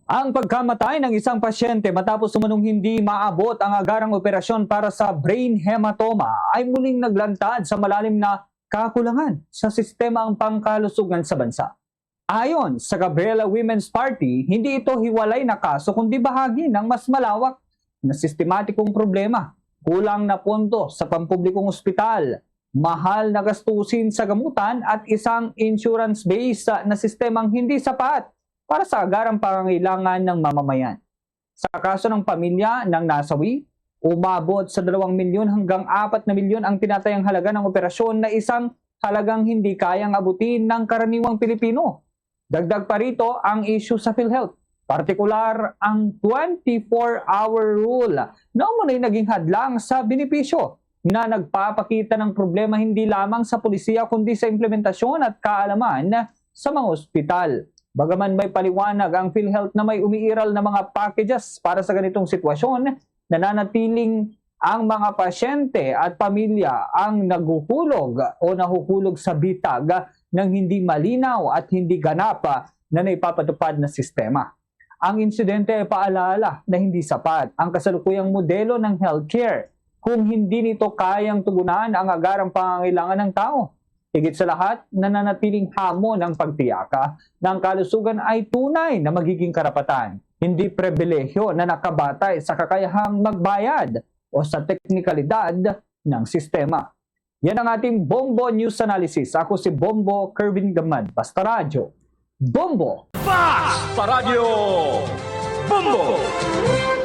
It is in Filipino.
Ang pagkamatay ng isang pasyente matapos umanong hindi maabot ang agarang operasyon para sa brain hematoma ay muling naglantad sa malalim na kakulangan sa sistema ang pangkalusugan sa bansa. Ayon sa Gabriela Women's Party, hindi ito hiwalay na kaso kundi bahagi ng mas malawak na sistematikong problema. Kulang na pondo sa pampublikong ospital, mahal na gastusin sa gamutan at isang insurance-based na sistemang hindi sapat para sa agarang pangangailangan ng mamamayan. Sa kaso ng pamilya ng nasawi, umabot sa 2 milyon hanggang 4 na milyon ang tinatayang halaga ng operasyon na isang halagang hindi kayang abutin ng karaniwang Pilipino. Dagdag pa rito ang issue sa PhilHealth, partikular ang 24-hour rule na umunay naging hadlang sa benepisyo na nagpapakita ng problema hindi lamang sa pulisiya kundi sa implementasyon at kaalaman sa mga ospital. Bagaman may paliwanag ang PhilHealth na may umiiral na mga packages para sa ganitong sitwasyon, nananatiling ang mga pasyente at pamilya ang nahuhulog o nahuhulog sa bitag ng hindi malinaw at hindi ganap na naipapatupad na sistema. Ang insidente ay paalala na hindi sapat ang kasalukuyang modelo ng healthcare kung hindi nito kayang tugunan ang agarang pangangailangan ng tao. Higit sa lahat, nananatiling hamon ng pagtiyaka ng kalusugan ay tunay na magiging karapatan, hindi pribilehyo na nakabatay sa kakayahang magbayad o sa teknikalidad ng sistema. Yan ang ating Bombo News Analysis. Ako si Bombo Kervin Gamad, Basta Radyo Bombo! Basta Radio Bombo!